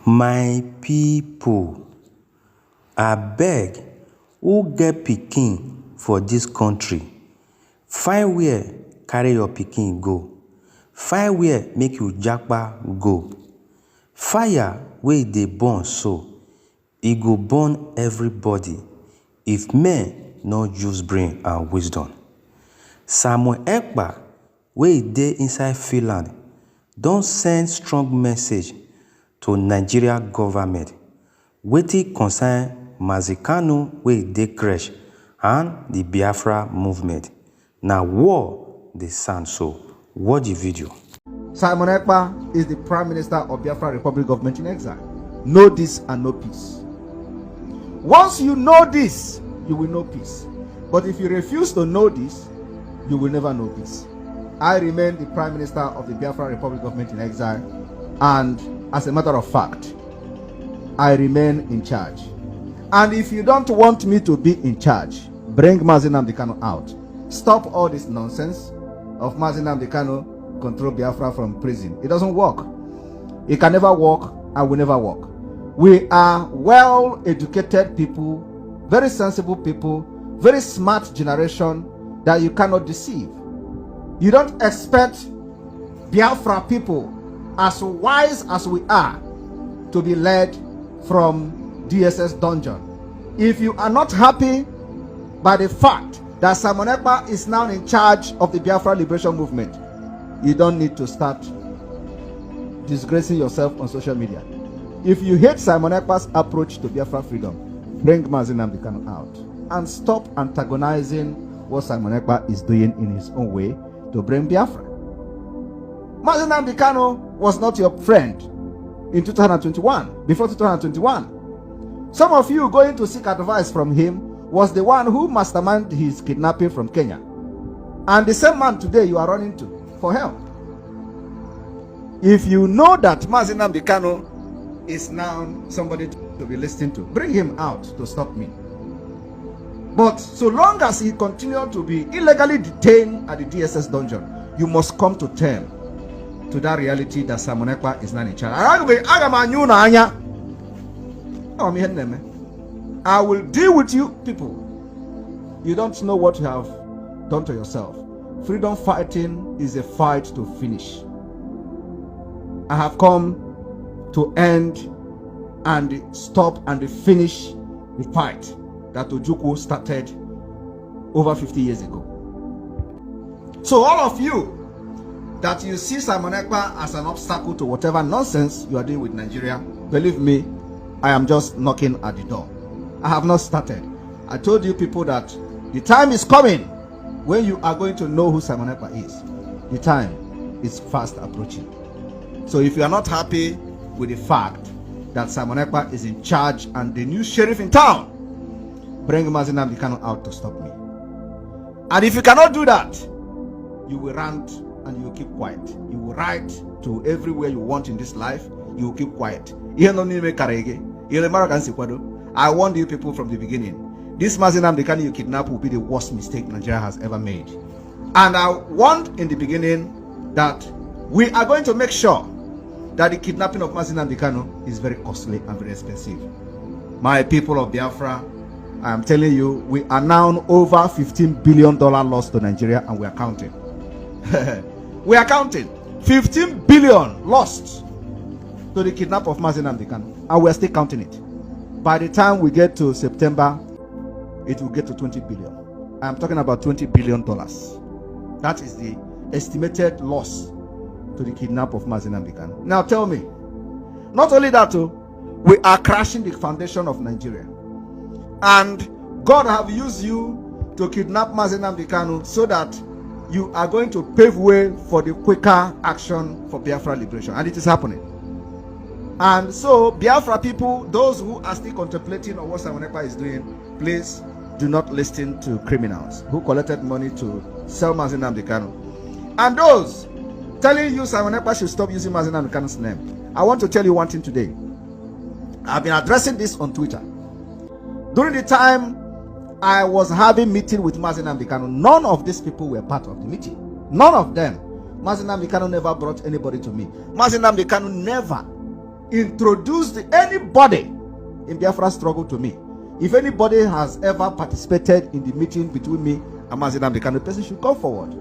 My people, abeg, who get pikin for dis country, find where carry your pikin go. Find where make you japa go. Fire wey dey burn so, e go burn everybody if men no use brain and wisdom. Samuel Ekpa wey dey inside Finland don send strong message to Nigeria government wetin concern Nnamdi Kanu wey dey crash and the Biafra movement. Na war dey sound so. Watch the video. Simon Ekpa is the Prime Minister of Biafra Republic Government in exile. Know this and know peace. Once you know this, you will know peace. But if you refuse to know this, you will never know peace. I remain the Prime Minister of the Biafra Republic Government in exile, and as a matter of fact, I remain in charge. And if you don't want me to be in charge, bring Nnamdi Kanu out. Stop all this nonsense of Nnamdi Kanu control Biafra from prison. It doesn't work. It can never work and will never work. We are well-educated people, very sensible people, very smart generation that you cannot deceive. You don't expect Biafra people, as wise as we are, to be led from DSS dungeon. If you are not happy by the fact that Simon Ekpa is now in charge of the Biafra liberation movement, you don't need to start disgracing yourself on social media. If you hate Simon Ekpa's approach to Biafra freedom, bring Nnamdi Kanu out and stop antagonizing what Simon Ekpa is doing in his own way to bring Biafra. Nnamdi Kanu was not your friend in 2021, before 2021. Some of you going to seek advice from him was the one who masterminded his kidnapping from Kenya. And the same man today you are running to for help. If you know that Nnamdi Kanu is now somebody to be listening to, bring him out to stop me. But so long as he continues to be illegally detained at the DSS dungeon, you must come to terms to that reality that Simon Ekpa is not in charge. I will deal with you people. You don't know what you have done to yourself. Freedom fighting is a fight to finish. I have come to end and stop and finish the fight that Ojukwu started over 50 years ago. So all of you that you see Simon Ekpa as an obstacle to whatever nonsense you are doing with Nigeria, believe me, I am just knocking at the door. I have not started. I told you people that the time is coming when you are going to know who Simon Ekpa is. The time is fast approaching. So if you are not happy with the fact that Simon Ekpa is in charge and the new sheriff in town, bring Nnamdi Kanu out to stop me. And if you cannot do that, you will rant and you will keep quiet. You will write to everywhere you want in this life. You will keep quiet. I warned you people from the beginning. This Nnamdi Kanu you kidnap will be the worst mistake Nigeria has ever made. And I warned in the beginning that we are going to make sure that the kidnapping of Nnamdi Kanu is very costly and very expensive. My people of Biafra, I am telling you, we are now over $15 billion lost to Nigeria, and we are counting. We are counting. 15 billion lost to the kidnap of Nnamdi Kanu, and we are still counting it. By the time we get to September, it will get to 20 billion. I am talking about $20 billion. That is the estimated loss to the kidnap of Nnamdi Kanu. Now tell me, not only that, we are crashing the foundation of Nigeria. And God have used you to kidnap Nnamdi Kanu so that you are going to pave way for the quicker action for Biafra liberation. And it is happening. And so, Biafra people, those who are still contemplating on what Simon Ekpa is doing, please do not listen to criminals who collected money to sell Nnamdi Kanu. And those telling you Simon Ekpa should stop using Nnamdi Kanu's name, I want to tell you one thing today. I've been addressing this on Twitter. During the time I was having meeting with Nnamdi Kanu, none of these people were part of the meeting. None of them. Nnamdi Kanu never brought anybody to me. Nnamdi Kanu never introduced anybody in Biafra struggle to me. If anybody has ever participated in the meeting between me and Nnamdi, the kind of person should come forward.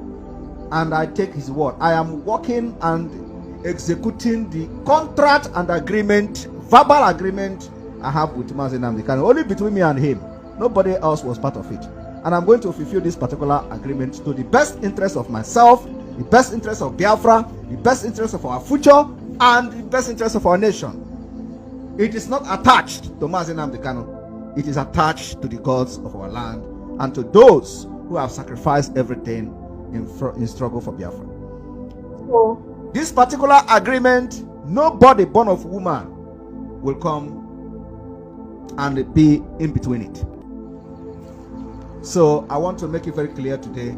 And I take his word. I am working and executing the contract and agreement, verbal agreement I have with Nnamdi, only between me and him. Nobody else was part of it. And I'm going to fulfill this particular agreement to the best interest of myself, the best interest of Biafra, the best interest of our future, and the best interest of our nation. It is not attached to Nnamdi. It is attached to the gods of our land and to those who have sacrificed everything in struggle for Biafra. So, this particular agreement, nobody born of woman will come and be in between it. So I want to make it very clear today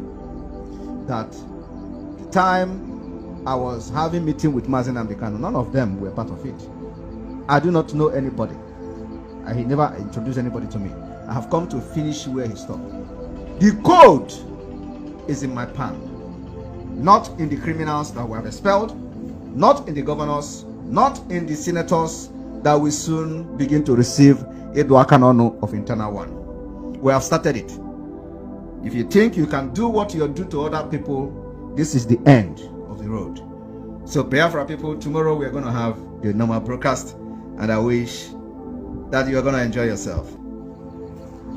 that the time I was having meeting with Nnamdi, none of them were part of it. I do not know anybody. He never introduced anybody to me. I have come to finish where he stopped. The code is in my palm, not in the criminals that we have expelled, not in the governors, not in the senators that will soon begin to receive Eduakanono of Internal One. We have started it. If you think you can do what you do to other people, this is the end of the road. So Biafra people, tomorrow we are going to have the normal broadcast, and I wish that you are going to enjoy yourself.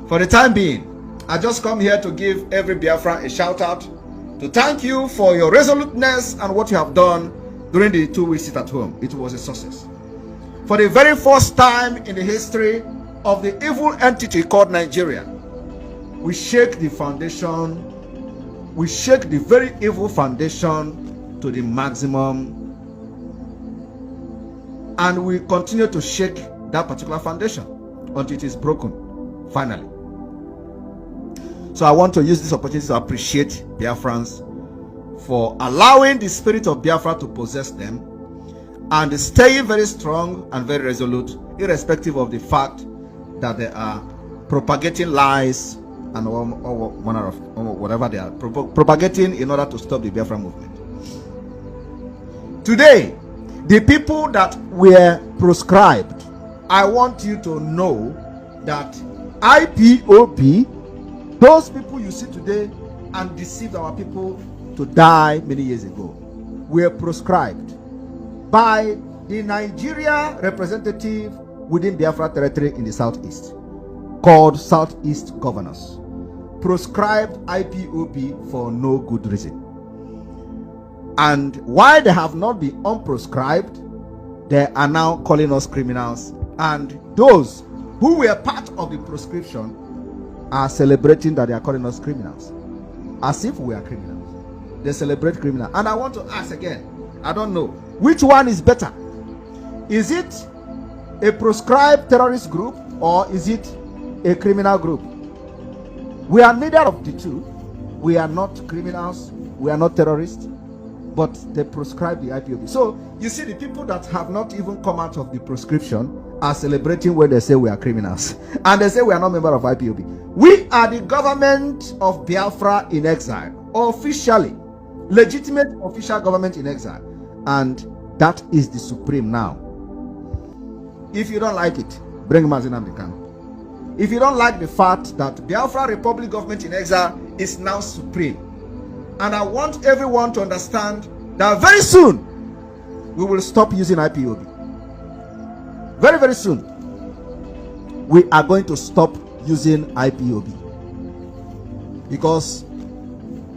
For the time being, I just come here to give every Biafra a shout out, to thank you for your resoluteness and what you have done during the 2 weeks sit at home. It was a success. For the very first time in the history of the evil entity called Nigeria, we shake the foundation, we shake the very evil foundation to the maximum, and we continue to shake that particular foundation until it is broken, finally. So I want to use this opportunity to appreciate Biafrans for allowing the spirit of Biafra to possess them and staying very strong and very resolute, irrespective of the fact that they are propagating lies and whatever they are propagating in order to stop the Biafra movement. Today, the people that were proscribed, I want you to know that IPOB, those people you see today and deceived our people to die many years ago, were proscribed by the Nigeria representative within Biafra territory in the southeast, called Southeast Governors. Proscribed IPOB for no good reason. And why they have not been unproscribed, they are now calling us criminals. And those who were part of the proscription are celebrating that they are calling us criminals, as if we are criminals. They celebrate criminal. And I want to ask again, I don't know, which one is better? Is it a proscribed terrorist group or is it a criminal group? We are neither of the two. We are not criminals, we are not terrorists, but they proscribe the IPOB. So you see, the people that have not even come out of the proscription are celebrating when they say we are criminals, and they say we are not members of IPOB. We are the government of Biafra in exile, officially, legitimate official government in exile, and that is the supreme now. If you don't like it, bring Nnamdi Kanu. If you don't like the fact that Biafra Republic government in exile is now supreme, and I want everyone to understand that very soon we will stop using IPOB. Very, very soon we are going to stop using IPOB, because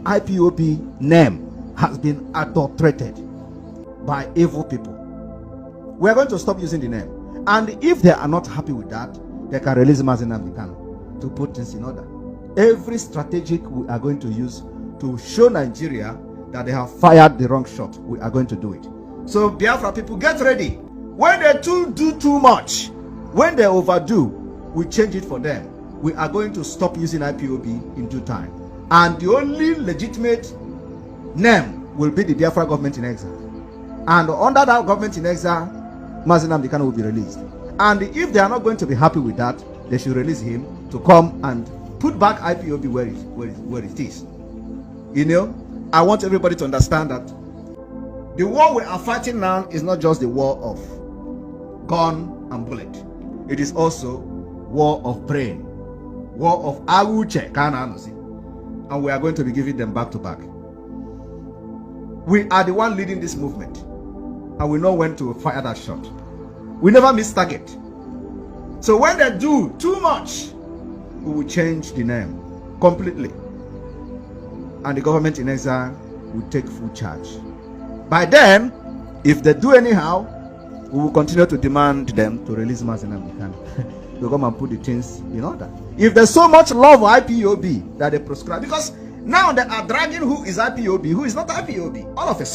IPOB name has been adulterated by evil people. We are going to stop using the name, and if they are not happy with that, they can release Nnamdi Kanu to put things in order. Every strategic we are going to use to show Nigeria that they have fired the wrong shot, we are going to do it. So Biafra people, get ready. When they do too much, when they overdo, we change it for them. We are going to stop using IPOB in due time, and the only legitimate name will be the Biafra government in exile, and under that government in exile, Nnamdi Kanu will be released. And if they are not going to be happy with that, they should release him to come and put back IPOB where it is. You know, I want everybody to understand that the war we are fighting now is not just the war of gun and bullet. It is also war of brain, war of awuche, and we are going to be giving them back to back. We are the one leading this movement, and we know when to fire that shot. We never miss target. So when they do too much, we will change the name completely, and the government in exile will take full charge. By then, if they do anyhow, we will continue to demand them to release Nnamdi to come and put the things in order. If there's so much love for IPOB that they prescribe, because now they are dragging who is IPOB, who is not IPOB. All of a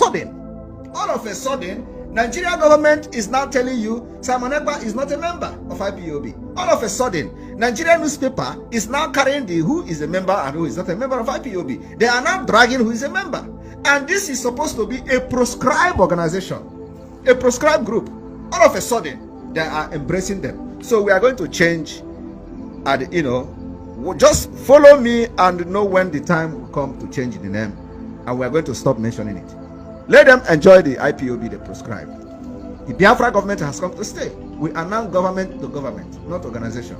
sudden, Nigeria government is now telling you Simon Ekpa is not a member of IPOB. All of a sudden, Nigerian newspaper is now carrying the who is a member and who is not a member of IPOB. They are now dragging who is a member. And this is supposed to be a proscribed organization, a proscribed group. All of a sudden, they are embracing them. So we are going to change, and just follow me and know when the time will come to change the name, and we are going to stop mentioning it. Let them enjoy the IPOB they prescribe. The Biafra government has come to stay. We are now government to government, not organization.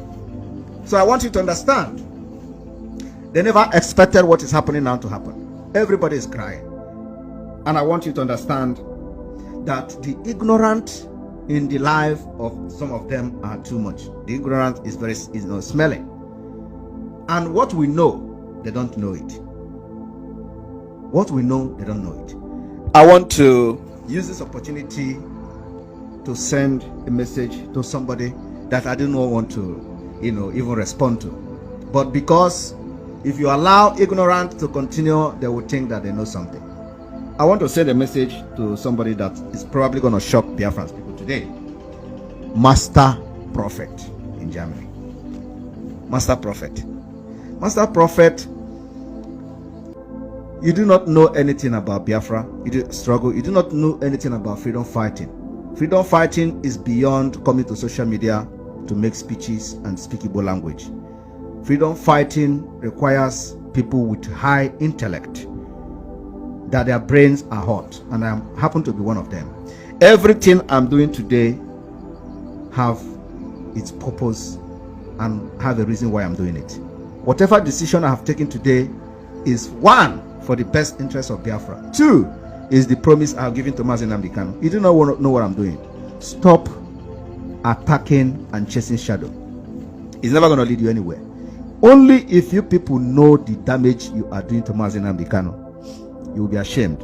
So I want you to understand, they never expected what is happening now to happen. Everybody is crying. And I want you to understand that the ignorant in the life of some of them are too much. The ignorant is very smelling. And what we know, they don't know it. What we know, they don't know it. I want to use this opportunity to send a message to somebody that I didn't want to, even respond to. But because if you allow ignorant to continue, they will think that they know something. I want to send a message to somebody that is probably going to shock Biafran people today. Master Prophet in Germany. Master Prophet. Master Prophet, you do not know anything about Biafra. You do struggle. You do not know anything about freedom fighting. Freedom fighting is beyond coming to social media to make speeches and speak Igbo language. Freedom fighting requires people with high intellect, that their brains are hot, and I happen to be one of them. Everything I'm doing today have its purpose and have a reason why I'm doing it. Whatever decision I have taken today is, one, for the best interest of Biafra. Two, is the promise I have given to Nnamdi. You do not want to know what I'm doing. Stop attacking and chasing shadow. It's never going to lead you anywhere. Only if you people know the damage you are doing to Nnamdi, you will be ashamed.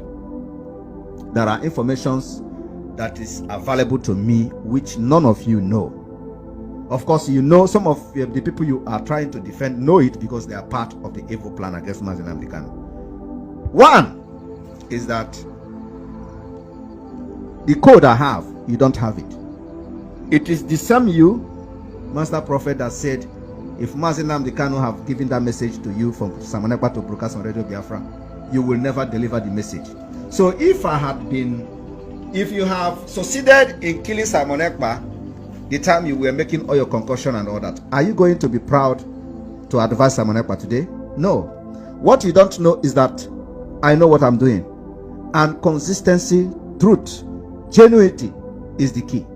There are informations that is available to me which none of you know. Of course, you know some of the people you are trying to defend know it because they are part of the evil plan against Nnamdi. One is that the code I have, you don't have it. It is the same you, Master Prophet, that said, if Nnamdi have given that message to you from Simon Ekpa to broadcast on Radio Biafra, you will never deliver the message. So if you have succeeded in killing Simon Ekpa, the time you were making all your concussion and all that, are you going to be proud to advise Simon Ekpa today? No. What you don't know is that I know what I'm doing. And consistency, truth, genuinity is the key.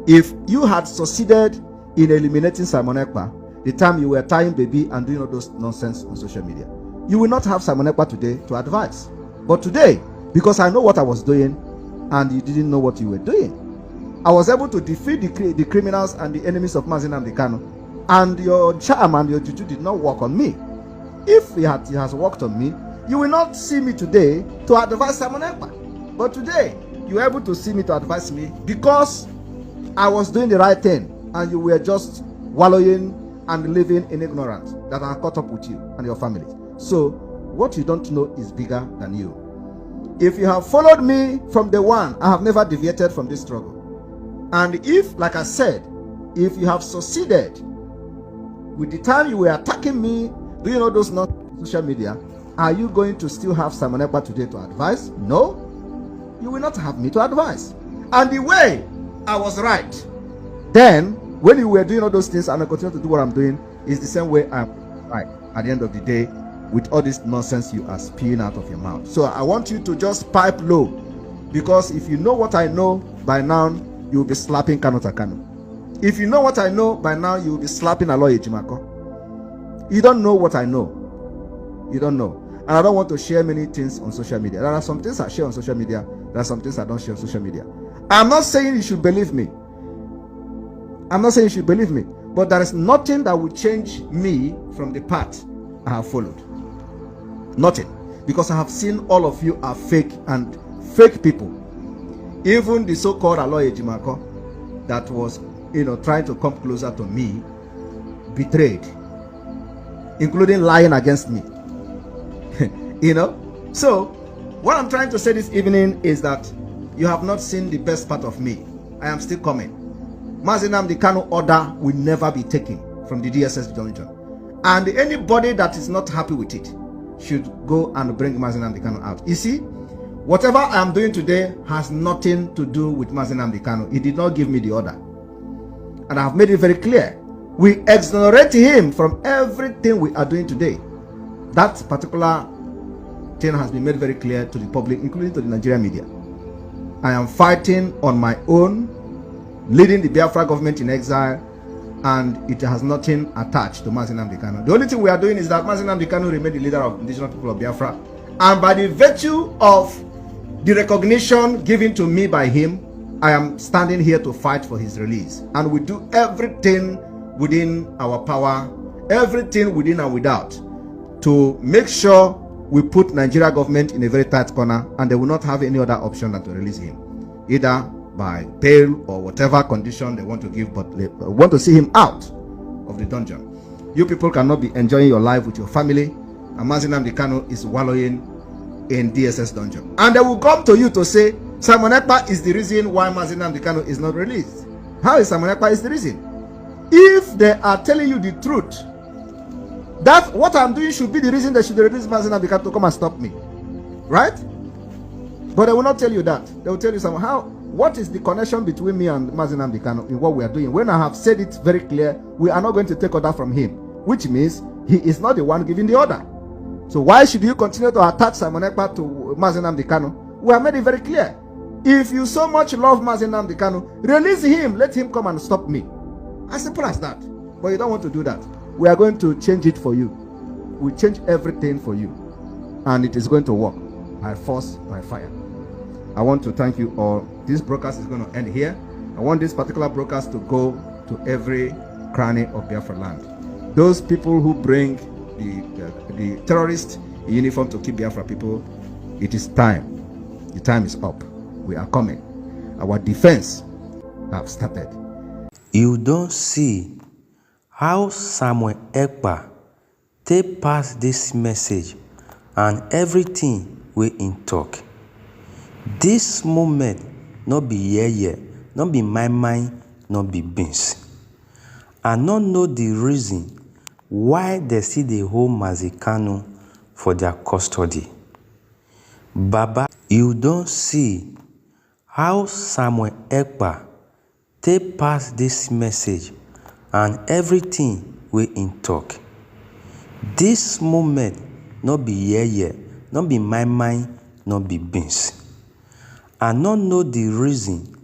If you had succeeded in eliminating Simon Ekpa, the time you were tying baby and doing all those nonsense on social media, you will not have Simon Ekpa today to advise. But today, because I know what I was doing and you didn't know what you were doing, I was able to defeat the criminals and the enemies of Nnamdi, and your charm and your juju did not work on me. If it has worked on me, you will not see me today to advise Simon Ekpa. But today, you are able to see me to advise me because I was doing the right thing and you were just wallowing and living in ignorance that I caught up with you and your family. So, what you don't know is bigger than you. If you have followed me from day one, I have never deviated from this struggle. And if, like I said, if you have succeeded with the time you were attacking me, doing all those not social media, are you going to still have Simon Ekpa today to advise? No, you will not have me to advise. And the way I was right then, when you were doing all those things and I continue to do what I'm doing, is the same way I'm right at the end of the day with all this nonsense you are spewing out of your mouth. So I want you to just pipe low, because if you know what I know by now, you will be slapping Kanu Takano. If you know what I know, by now you will be slapping Aloy Ejimako. You don't know what I know. You don't know. And I don't want to share many things on social media. There are some things I share on social media. There are some things I don't share on social media. I'm not saying you should believe me. I'm not saying you should believe me. But there is nothing that will change me from the path I have followed. Nothing. Because I have seen all of you are fake and fake people. Even the so-called Aloy Ejimako that was, trying to come closer to me, betrayed, including lying against me. So what I'm trying to say this evening is that you have not seen the best part of me. I am still coming. Nnamdi Kanu order will never be taken from the DSS dungeon, and anybody that is not happy with it should go and bring Nnamdi Kanu out. You see, whatever I am doing today has nothing to do with Nnamdi Kanu. He did not give me the order, and I have made it very clear. We exonerate him from everything we are doing today. That particular thing has been made very clear to the public, including to the Nigerian media. I am fighting on my own, leading the Biafra government in exile, and it has nothing attached to Nnamdi Kanu. The only thing we are doing is that Nnamdi Kanu remained the leader of indigenous people of Biafra, and by the virtue of the recognition given to me by him, I am standing here to fight for his release, and we do everything within our power, everything within and without, to make sure we put Nigeria government in a very tight corner, and they will not have any other option than to release him, either by bail or whatever condition they want to give, but they want to see him out of the dungeon. You people cannot be enjoying your life with your family, and Nnamdi Kanu is wallowing in DSS dungeon. And they will come to you to say, Simon Ekpa is the reason why Nnamdi Kanu is not released. How is Simon Ekpa is the reason? If they are telling you the truth, that what I'm doing should be the reason they should release Nnamdi Kanu to come and stop me, right? But they will not tell you that. They will tell you somehow, what is the connection between me and Nnamdi Kanu in what we are doing? When I have said it very clear, we are not going to take order from him, which means he is not the one giving the order. So why should you continue to attach Simon Ekpa to Nnamdi Kanu? We have made it very clear. If you so much love Nnamdi Kanu, release him, let him come and stop me. As simple as that. But you don't want to do that. We are going to change it for you. We change everything for you, and it is going to work by force, by fire. I want to thank you all. This broadcast is going to end here. I want this particular broadcast to go to every cranny of Biafra land. Those people who bring the terrorists in uniform to keep Biafra people, it is time. The time is up. We are coming. Our defense have started. You don't see how Samuel Ekpa take pass this message and everything we in talk. This moment not be yeah, not be my mind, not be beans. I not know the reason why they see the whole Mazikano for their custody. Baba, you don't see how Samuel Ekpa take pass this message and everything we in talk. This moment not be yeah, not be my mind, not be beans. I not know the reason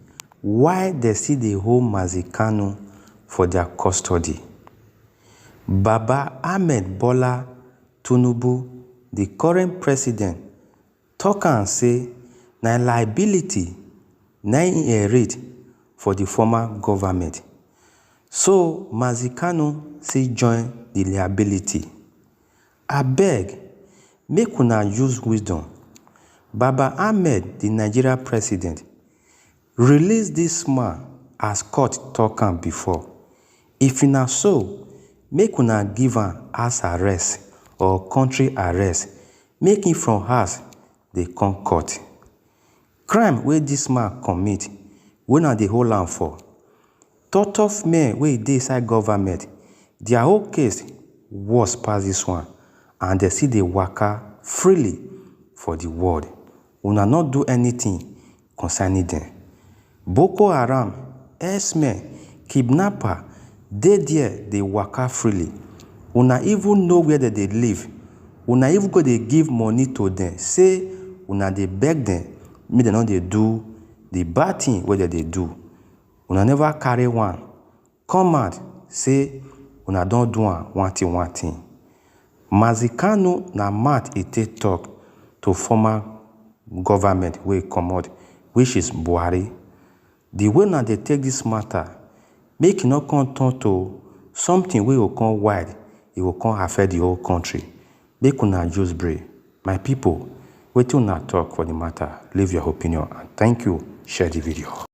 why they see the whole Mazikano for their custody. Baba Ahmed Bola Tinubu, the current president, talk and say na liability na inherit for the former government. So Mazikano say join the liability. Abeg, make una use wisdom. Baba Ahmed, the Nigeria president, release this man as court talk am before. If na so, make una give am house arrest or country arrest, make him from house dey come court. Crime wey this man commit, wey na dey hold am for. Tough men wey dey inside government, their whole case worse pass this one, and they still dey waka freely for the world. Una not do anything concerning them. Boko Haram, herdsmen, kidnapper, dey there, they waka freely. Una even know where they live. Una even go dey give money to them. Say una dey beg them, make dem no dey do the bad thing wey they do. una never carry one come out say una don do am one thing. Mazi Kanu na mouth e take talk to former government wey comot, which is Buhari. The way una dey take this matter, make e no come turn to something wey go come wide, e go come affect the whole country. Make una use brain. My people, wetin una talk for the matter? Leave your opinion and thank you. Share the video.